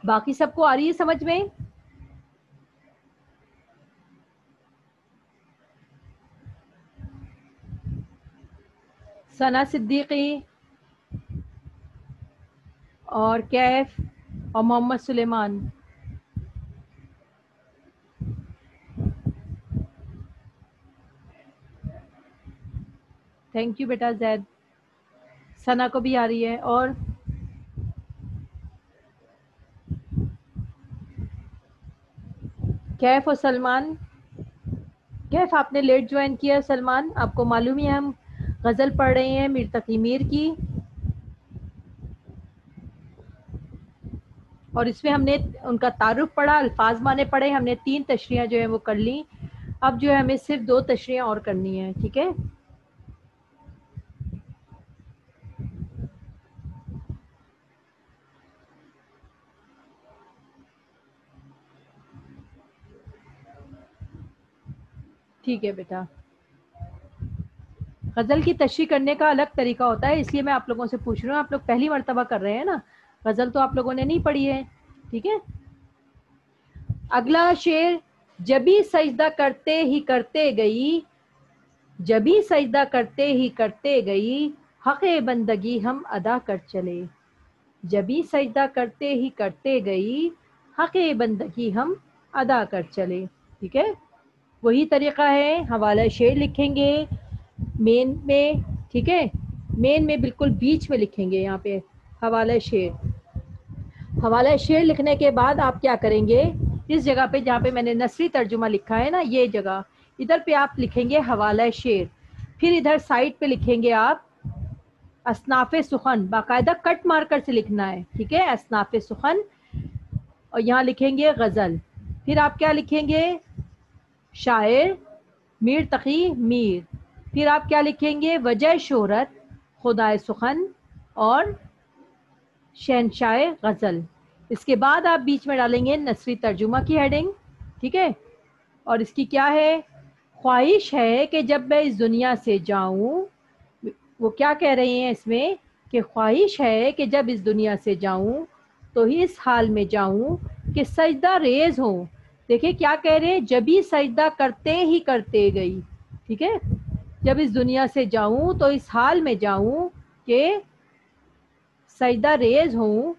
باقی سب کو آ رہی ہے سمجھ میں؟ ثنا صدیقی اور کیف اور محمد سلیمان. تھینک یو بیٹا زید. ثنا کو بھی آ رہی ہے. اور کیف اور سلمان. کیف آپ نے لیٹ جوائن کیا. سلمان آپ کو معلوم ہی ہے ہم غزل پڑھ رہے ہیں میر تقی میر کی. اور اس میں ہم نے ان کا تعارف پڑھا، الفاظ معنی پڑھے، ہم نے 3 تشریحیں جو ہیں وہ کر لیں. اب جو ہے ہمیں صرف 2 تشریحیں اور کرنی ہیں. ٹھیک ہے. ٹھیک ہے بیٹا. غزل کی تشریح کرنے کا الگ طریقہ ہوتا ہے، اس لیے میں آپ لوگوں سے پوچھ رہا ہوں. آپ لوگ پہلی مرتبہ کر رہے ہیں نا، غزل تو آپ لوگوں نے نہیں پڑھی ہے. ٹھیک ہے. اگلا شعر، جبھی سجدہ کرتے ہی کرتے گئی، جبھی سجدہ کرتے ہی کرتے گئی، حق بندگی ہم ادا کر چلے. جبھی سجدہ کرتے ہی کرتے گئی، حق بندگی ہم ادا کر چلے. ٹھیک ہے. وہی طریقہ ہے، حوالہ شعر لکھیں گے مین میں. ٹھیک ہے. مین میں بالکل بیچ میں لکھیں گے یہاں پہ حوالہ شعر. حوالہ شعر لکھنے کے بعد آپ کیا کریں گے، اس جگہ پہ جہاں پہ میں نے نثری ترجمہ لکھا ہے نا، یہ جگہ ادھر پہ آپ لکھیں گے حوالہ شعر. پھر ادھر سائڈ پہ لکھیں گے آپ اصناف سخن، باقاعدہ کٹ مارکر سے لکھنا ہے. ٹھیک ہے. اصناف سخن، اور یہاں لکھیں گے غزل. پھر آپ کیا لکھیں گے، شاعر میر تقی میر. پھر آپ کیا لکھیں گے، وجہ شہرت خدائے سخن اور شہنشاہ غزل. اس کے بعد آپ بیچ میں ڈالیں گے نثری ترجمہ کی ہیڈنگ. ٹھیک ہے. اور اس کی کیا ہے، خواہش ہے کہ جب میں اس دنیا سے جاؤں، وہ کیا کہہ رہے ہیں اس میں کہ خواہش ہے کہ جب اس دنیا سے جاؤں تو اس حال میں جاؤں کہ سجدہ ریز ہوں. دیکھیں کیا کہہ رہے ہیں، جبھی سجدہ کرتے ہی کرتے گئی. ٹھیک ہے. جب اس دنیا سے جاؤں تو اس حال میں جاؤں کہ سجدہ ریز ہوں،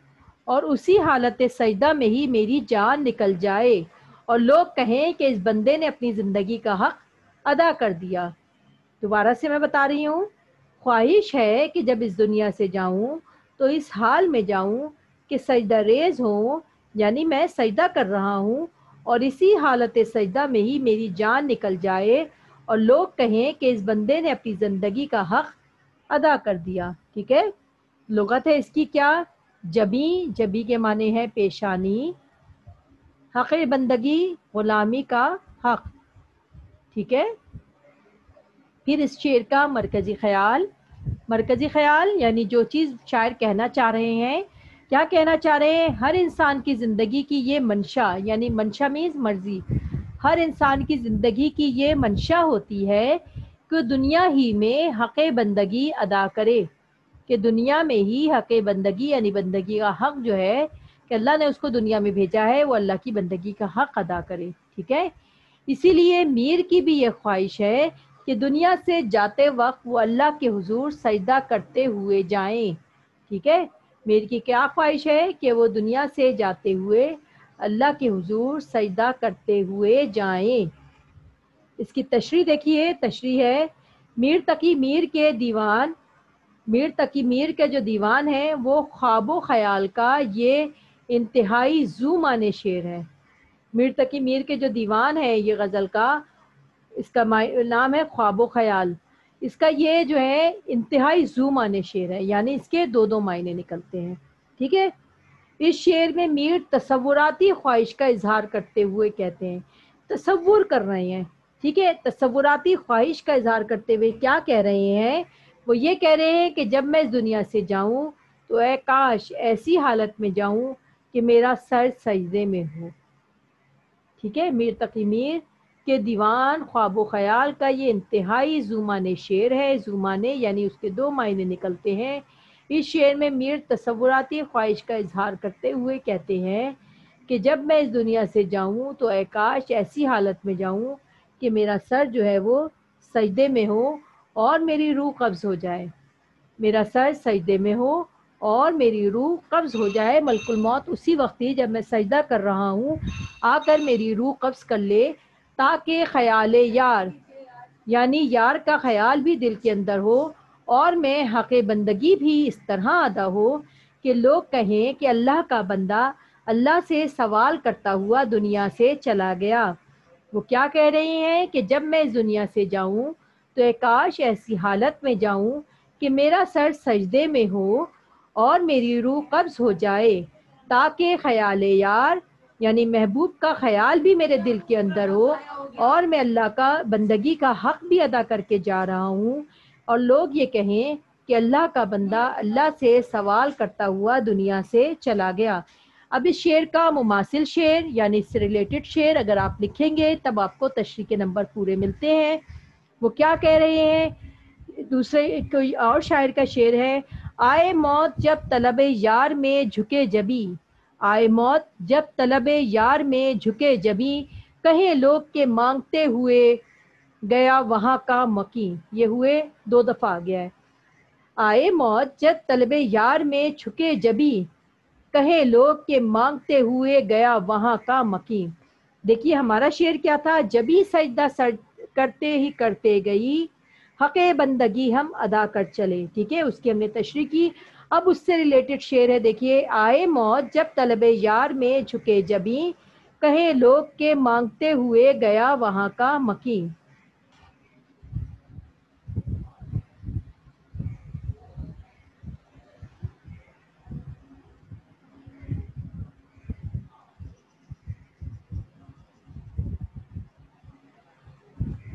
اور اسی حالت سجدہ میں ہی میری جان نکل جائے اور لوگ کہیں کہ اس بندے نے اپنی زندگی کا حق ادا کر دیا. دوبارہ سے میں بتا رہی ہوں، خواہش ہے کہ جب اس دنیا سے جاؤں تو اس حال میں جاؤں کہ سجدہ ریز ہوں، یعنی میں سجدہ کر رہا ہوں اور اسی حالت سجدہ میں ہی میری جان نکل جائے اور لوگ کہیں کہ اس بندے نے اپنی زندگی کا حق ادا کر دیا. ٹھیک ہے. لغت ہے اس کی کیا، جبی، جبی کے معنی ہے پیشانی، حق بندگی غلامی کا حق. ٹھیک ہے. پھر اس شعر کا مرکزی خیال، مرکزی خیال یعنی جو چیز شاعر کہنا چاہ رہے ہیں. کیا کہنا چاہ رہے ہیں، ہر انسان کی زندگی کی یہ منشا، یعنی منشا مینز مرضی، ہر انسان کی زندگی کی یہ منشا ہوتی ہے کہ دنیا ہی میں حق بندگی ادا کرے، کہ دنیا میں ہی حق بندگی یعنی بندگی کا حق جو ہے کہ اللہ نے اس کو دنیا میں بھیجا ہے، وہ اللہ کی بندگی کا حق ادا کرے. ٹھیک ہے. اسی لیے میر کی بھی یہ خواہش ہے کہ دنیا سے جاتے وقت وہ اللہ کے حضور سجدہ کرتے ہوئے جائیں. ٹھیک ہے. میر کی کیا خواہش ہے کہ وہ دنیا سے جاتے ہوئے اللہ کے حضور سجدہ کرتے ہوئے جائیں. اس کی تشریح دیکھیے، تشریح ہے، میر تقی میر کے دیوان، میر تقی میر کے جو دیوان ہے وہ خواب و خیال کا یہ انتہائی ذو معنی شعر ہے. میر تقی میر کے جو دیوان ہے یہ غزل کا، اس کا نام ہے خواب و خیال. اس کا یہ جو ہے انتہائی ذو معنی شعر ہے، یعنی اس کے 2 معنی نکلتے ہیں. ٹھیک ہے. اس شعر میں میر تصوراتی خواہش کا اظہار کرتے ہوئے کہتے ہیں، تصور کر رہے ہیں. ٹھیک ہے. تصوراتی خواہش کا اظہار کرتے ہوئے کیا کہہ رہے ہیں، وہ یہ کہہ رہے ہیں کہ جب میں اس دنیا سے جاؤں تو اے کاش ایسی حالت میں جاؤں کہ میرا سر سجدے میں ہو. ٹھیک ہے. میر تقی میر کے دیوان خواب و خیال کا یہ انتہائی ذو معنی شعر ہے. ذو معنی یعنی اس کے 2 معنی نکلتے ہیں. اس شعر میں میر تصوراتی خواہش کا اظہار کرتے ہوئے کہتے ہیں کہ جب میں اس دنیا سے جاؤں تو اے کاش ایسی حالت میں جاؤں کہ میرا سر جو ہے وہ سجدے میں ہو اور میری روح قبض ہو جائے. میرا سر سجدے میں ہو اور میری روح قبض ہو جائے. ملک الموت اسی وقت ہی جب میں سجدہ کر رہا ہوں آ کر میری روح قبض کر لے، تاکہ خیال یار یعنی یار کا خیال بھی دل کے اندر ہو اور میں حق بندگی بھی اس طرح ادا ہو کہ لوگ کہیں کہ اللہ کا بندہ اللہ سے سوال کرتا ہوا دنیا سے چلا گیا. وہ کیا کہہ رہے ہیں کہ جب میں اس دنیا سے جاؤں تو اے کاش ایسی حالت میں جاؤں کہ میرا سر سجدے میں ہو اور میری روح قبض ہو جائے، تاکہ خیال یار یعنی محبوب کا خیال بھی میرے دل کے اندر ہو، اور میں اللہ کا بندگی کا حق بھی ادا کر کے جا رہا ہوں، اور لوگ یہ کہیں کہ اللہ کا بندہ اللہ سے سوال کرتا ہوا دنیا سے چلا گیا۔ اب اس شعر کا مماثل شعر یعنی اس سے ریلیٹڈ شعر اگر آپ لکھیں گے تب آپ کو تشریح کے نمبر پورے ملتے ہیں۔ وہ کیا کہہ رہے ہیں؟ دوسرے کوئی اور شاعر کا شعر ہے: آئے موت جب طلب یار میں جھکے جبی، آئے موت جب طلب یار میں جھکے جبی، کہیں لوگ کے مانگتے ہوئے گیا وہاں کا مکی۔ یہ ہوئے دو دفعہ آ گیا ہے۔ آئے موت جب طلب یار میں جھکے جبی، کہیں لوگ کے مانگتے ہوئے گیا وہاں کا مکی۔ دیکھیے ہمارا شعر کیا تھا: جبھی سجدہ کرتے ہی کرتے گئی، حق بندگی ہم ادا کر چلے۔ ٹھیک ہے، اس کی ہم نے تشریح کی۔ اب اس سے ریلیٹڈ شعر ہے، دیکھیے: آئے موت جب طلب یار میں جھکے جبھی، کہیں لوگ کے مانگتے ہوئے گیا وہاں کا مکی۔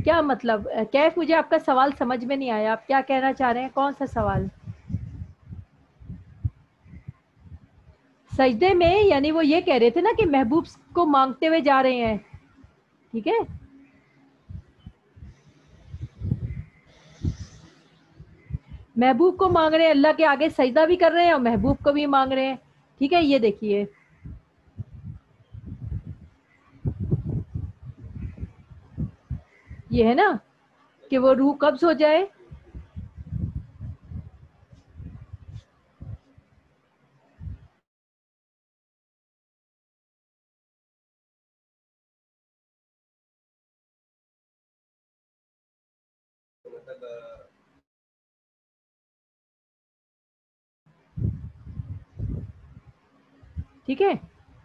کیا مطلب کیف؟ مجھے آپ کا سوال سمجھ میں نہیں آیا، آپ کیا کہنا چاہ رہے ہیں؟ کون سا سوال؟ سجدے میں یعنی وہ یہ کہہ رہے تھے نا کہ محبوب کو مانگتے ہوئے جا رہے ہیں۔ ٹھیک ہے، محبوب کو مانگ رہے ہیں، اللہ کے آگے سجدہ بھی کر رہے ہیں اور محبوب کو بھی مانگ رہے ہیں۔ ٹھیک ہے، یہ دیکھیے یہ ہے نا کہ وہ روح قبض ہو جائے۔ ٹھیک ہے،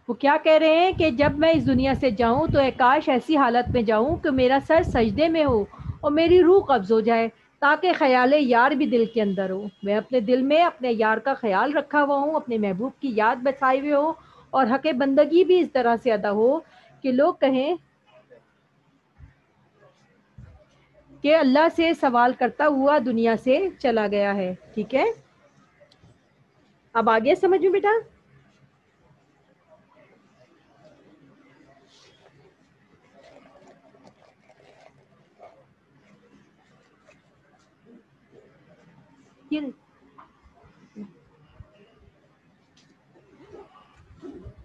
وہ کیا کہہ رہے ہیں کہ جب میں اس دنیا سے جاؤں تو اے کاش ایسی حالت میں جاؤں کہ میرا سر سجدے میں ہو اور میری روح قبض ہو جائے، تاکہ خیال یار بھی دل کے اندر ہو، میں اپنے دل میں اپنے یار کا خیال رکھا ہوا ہوں، اپنے محبوب کی یاد بسائے ہوئے ہو، اور حق بندگی بھی اس طرح سے ادا ہو کہ لوگ کہیں کہ اللہ سے سوال کرتا ہوا دنیا سے چلا گیا ہے۔ ٹھیک ہے، اب آگے سمجھوں بیٹا؟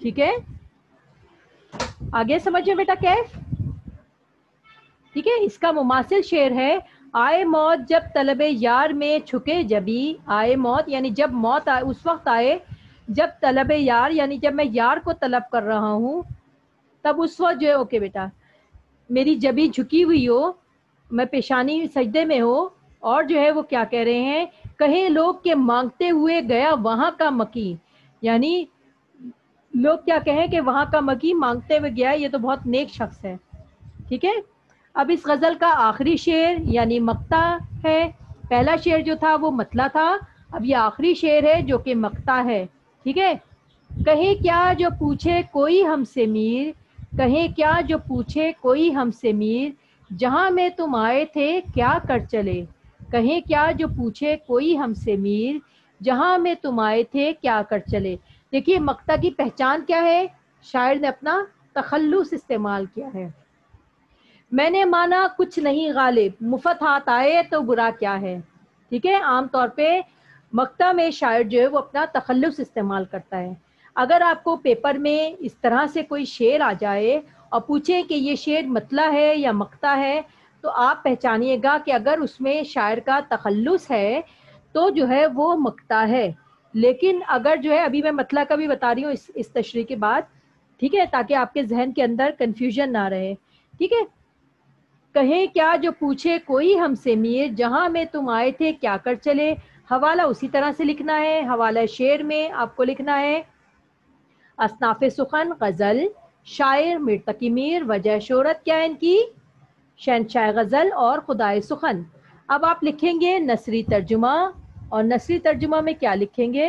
ٹھیک ہے، آگے سمجھو بیٹا کیف؟ ٹھیک ہے، اس کا مماثل شعر ہے: آئے موت جب طلب یار میں چھکے جبھی، آئے موت یعنی جب موت آئے اس وقت آئے جب طلب یار یعنی جب میں یار کو طلب کر رہا ہوں، تب اس وقت جو ہے اوکے بیٹا میری جبھی جھکی ہوئی ہو، میں پیشانی سجدے میں ہو، اور جو ہے وہ کیا کہہ رہے ہیں: کہیں لوگ کے مانگتے ہوئے گیا وہاں کا مکی، یعنی لوگ کیا کہیں کہ وہاں کا مکی مانگتے ہوئے گیا، یہ تو بہت نیک شخص ہے۔ ٹھیک ہے، اب اس غزل کا آخری شعر یعنی مقطع ہے۔ پہلا شعر جو تھا وہ مطلع تھا، اب یہ آخری شعر ہے جو کہ مقطع ہے۔ ٹھیک ہے، کہیں کیا جو پوچھے کوئی ہم سے میر، کہیں کیا جو پوچھے کوئی ہم سے میر، جہاں میں تم آئے تھے کیا کر چلے، کہیں کیا جو پوچھے کوئی ہم سے میر، جہاں میں تم آئے تھے کیا کر چلے۔ دیکھیے مقطع کی پہچان کیا ہے؟ شاعر نے اپنا تخلص استعمال کیا ہے۔ میں نے مانا کچھ نہیں غالب، مفت ہاتھ آئے تو برا کیا ہے۔ ٹھیک ہے، عام طور پہ مقطع میں شاعر جو ہے وہ اپنا تخلص استعمال کرتا ہے۔ اگر آپ کو پیپر میں اس طرح سے کوئی شعر آ جائے اور پوچھے کہ یہ شعر مطلع ہے یا مقطع ہے، تو آپ پہچانیے گا کہ اگر اس میں شاعر کا تخلص ہے تو جو ہے وہ مقطع ہے، لیکن اگر جو ہے ابھی میں مطلع کا بھی بتا رہی ہوں اس تشریح کے بعد، ٹھیک ہے، تاکہ آپ کے ذہن کے اندر کنفیوژن نہ رہے۔ ٹھیک ہے، کہیں کیا جو پوچھے کوئی ہم سے میر، جہاں میں تم آئے تھے کیا کر چلے، حوالہ اسی طرح سے لکھنا ہے۔ حوالہ شعر میں آپ کو لکھنا ہے: اصناف سخن غزل، شاعر میر تقی میر، وجہ شہرت کیا ہے ان کی؟ شہنشاہ غزل اور خدائے سخن۔ اب آپ لکھیں گے نثری ترجمہ، اور نثری ترجمہ میں کیا لکھیں گے؟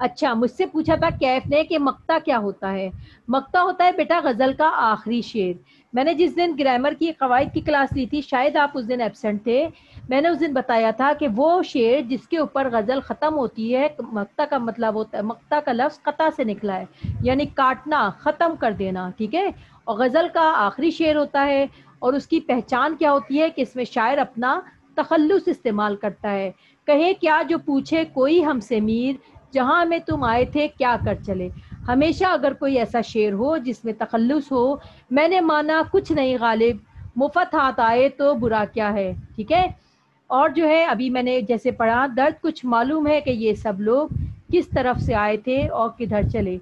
اچھا، مجھ سے پوچھا تھا کیف نے کہ مقطع کیا ہوتا ہے. مقطع ہوتا ہے بیٹا غزل کا آخری شعر. میں نے جس دن گرامر کی قواعد کی کلاس لی تھی، شاید آپ اس دن ایبسنٹ تھے، میں نے اس دن بتایا تھا کہ وہ شعر جس کے اوپر غزل ختم ہوتی ہے، مقطع کا مطلب ہوتا ہے، مقطع کا لفظ قطع سے نکلا ہے، یعنی کاٹنا، ختم کر دینا. ٹھیک ہے. اور غزل کا آخری شعر ہوتا ہے، اور اس کی پہچان کیا ہوتی ہے کہ اس میں شاعر اپنا تخلص استعمال کرتا ہے. کہے کیا جو پوچھے کوئی ہم سے میر، جہاں میں تم آئے تھے کیا کر چلے. ہمیشہ اگر کوئی ایسا شعر ہو جس میں تخلص ہو، میں نے مانا کچھ نہیں غالب، مفت ہاتھ آئے تو برا کیا ہے. ٹھیک ہے. اور جو ہے ابھی میں نے جیسے پڑھا، درد کچھ معلوم ہے کہ یہ سب لوگ کس طرف سے آئے تھے اور کدھر چلے.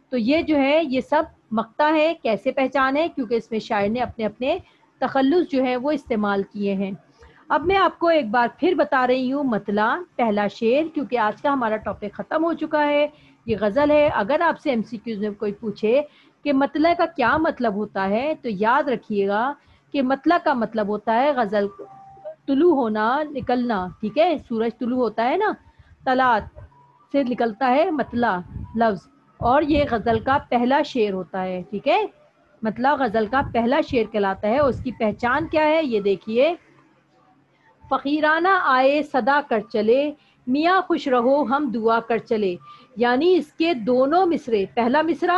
تو یہ جو ہے یہ سب مقطع ہے. کیسے پہچان ہے؟ کیونکہ اس میں شاعر نے اپنے اپنے تخلص جو ہے وہ استعمال کیے ہیں. اب میں آپ کو ایک بار پھر بتا رہی ہوں مطلع پہلا شعر، کیونکہ آج کا ہمارا ٹاپک ختم ہو چکا ہے. یہ غزل ہے. اگر آپ سے MCQs میں کوئی پوچھے کہ مطلع کا کیا مطلب ہوتا ہے، تو یاد رکھیے گا کہ مطلع کا مطلب ہوتا ہے غزل طلوع ہونا، نکلنا. ٹھیک ہے. سورج طلوع ہوتا ہے نا، طلعت سے نکلتا ہے مطلع لفظ، اور یہ غزل کا پہلا شعر ہوتا ہے. ٹھیک ہے. مطلع غزل کا پہلا شعر کہلاتا ہے. اس کی پہچان کیا ہے یہ دیکھیے. فقیرانہ آئے صدا کر چلے، میاں خوش رہو ہم دعا کر چلے. یعنی اس کے دونوں مصرے، پہلا مصرع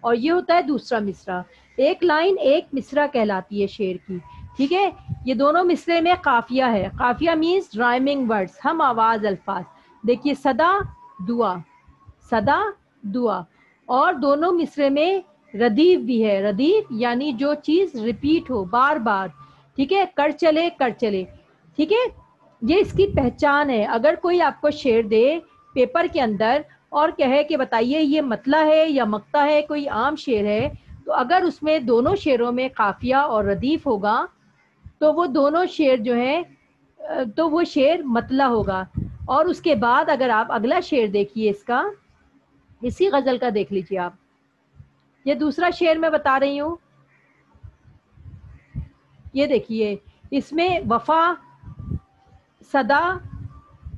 اور یہ ہوتا ہے دوسرا مصرع، ایک لائن ایک مصرع کہلاتی ہے شعر کی. ٹھیک ہے. یہ دونوں مصرے میں قافیہ ہے. قافیہ مینز رائمنگ ورڈز، ہم آواز الفاظ. دیکھیے صدا دعا، صدا دعا. اور دونوں مصرے میں ردیف بھی ہے. ردیف یعنی جو چیز ریپیٹ ہو بار بار. ٹھیک ہے. کر چلے کر چلے. ٹھیک ہے. یہ اس کی پہچان ہے. اگر کوئی آپ کو شعر دے پیپر کے اندر اور کہے کہ بتائیے یہ مطلع ہے یا مقطع ہے، کوئی عام شعر ہے، تو اگر اس میں دونوں شعروں میں قافیہ اور ردیف ہوگا تو وہ دونوں شعر جو ہیں تو وہ شعر مطلع ہوگا. اور اس کے بعد اگر آپ اگلا شعر دیکھیے اس کا، اسی غزل کا دیکھ لیجیے آپ. یہ دوسرا شعر میں بتا رہی ہوں. یہ دیکھیے اس میں وفا، صدا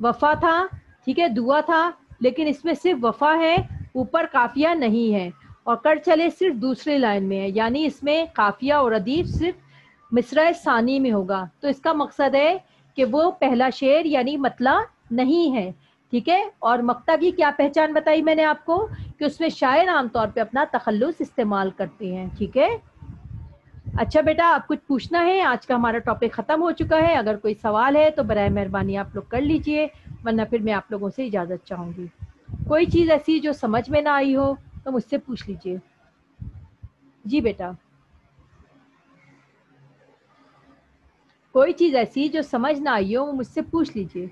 وفا تھا. ٹھیک ہے. دعا تھا، لیکن اس میں صرف وفا ہے، اوپر قافیہ نہیں ہے. اور کر چلے صرف دوسری لائن میں ہے. یعنی اس میں قافیہ اور ردیف صرف مصرع ثانی میں ہوگا. تو اس کا مقصد ہے کہ وہ پہلا شعر یعنی مطلع نہیں ہے. ٹھیک ہے. اور مقطع کی کیا پہچان بتائی میں نے آپ کو، کہ اس میں شاعر عام طور پہ اپنا تخلص استعمال کرتے ہیں. ٹھیک ہے. اچھا بیٹا، آپ کچھ پوچھنا ہے؟ آج کا ہمارا ٹاپک ختم ہو چکا ہے. اگر کوئی سوال ہے تو برائے مہربانی آپ لوگ کر لیجئے، ورنہ پھر میں آپ لوگوں سے اجازت چاہوں گی. کوئی چیز ایسی جو سمجھ میں نہ آئی ہو تو مجھ سے پوچھ لیجئے. جی بیٹا. کوئی چیز ایسی جو سمجھ نہ آئی ہو وہ مجھ سے پوچھ لیجئے.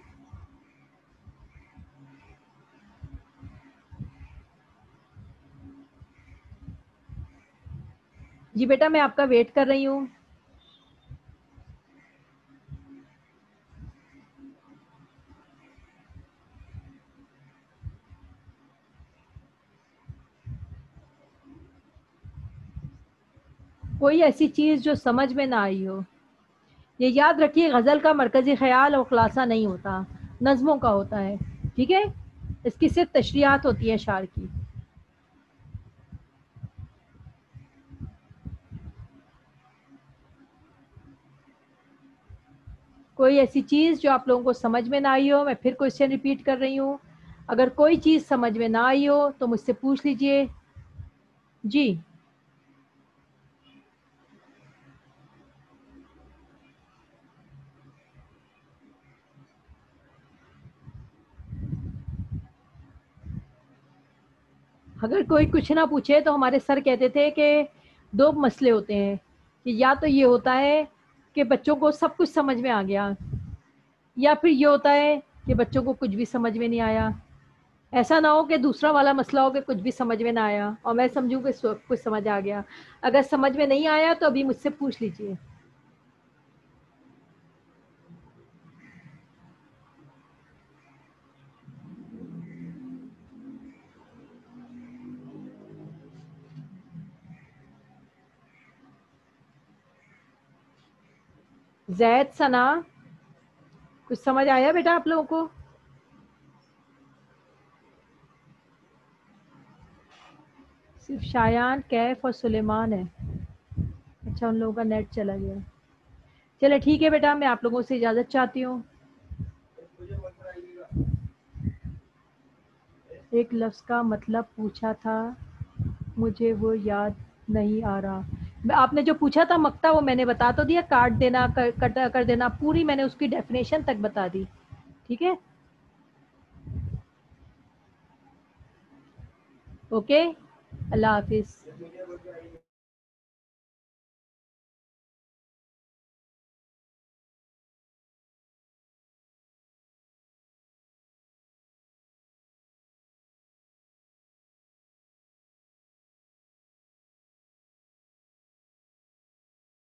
جی بیٹا، میں آپ کا ویٹ کر رہی ہوں. کوئی ایسی چیز جو سمجھ میں نہ آئی ہو. یہ یاد رکھیے غزل کا مرکزی خیال اور خلاصہ نہیں ہوتا، نظموں کا ہوتا ہے. ٹھیک ہے. اس کی صرف تشریحات ہوتی ہیں اشعار کی. کوئی ایسی چیز جو آپ لوگوں کو سمجھ میں نہ آئی ہو. میں پھر کوشچن ریپیٹ کر رہی ہوں. اگر کوئی چیز سمجھ میں نہ آئی ہو تو مجھ سے پوچھ لیجئے. جی. اگر کوئی کچھ نہ پوچھے تو ہمارے سر کہتے تھے کہ دو مسئلے ہوتے ہیں، کہ یا تو یہ ہوتا ہے کہ بچوں کو سب کچھ سمجھ میں آ گیا، یا پھر یہ ہوتا ہے کہ بچوں کو کچھ بھی سمجھ میں نہیں آیا. ایسا نہ ہو کہ دوسرا والا مسئلہ ہو کہ کچھ بھی سمجھ میں نہ آیا اور میں سمجھوں کہ سب کچھ سمجھ آ گیا. اگر سمجھ میں نہیں آیا تو ابھی مجھ سے پوچھ لیجئے. زید، ثنا، کچھ سمجھ آیا بیٹا آپ لوگوں کو؟ صرف شایان، کیف اور سلیمان ہے. اچھا ان لوگوں کا نیٹ چلا گیا. چلے ٹھیک ہے بیٹا، میں آپ لوگوں سے اجازت چاہتی ہوں. ایک لفظ کا مطلب پوچھا تھا، مجھے وہ یاد نہیں آ رہا. آپ نے جو پوچھا تھا مکتا، وہ میں نے بتا تو دیا. کاٹ دینا، کٹ کر دینا، پوری میں نے اس کی ڈیفینیشن تک بتا دی. ٹھیک ہے، اوکے. اللہ حافظ.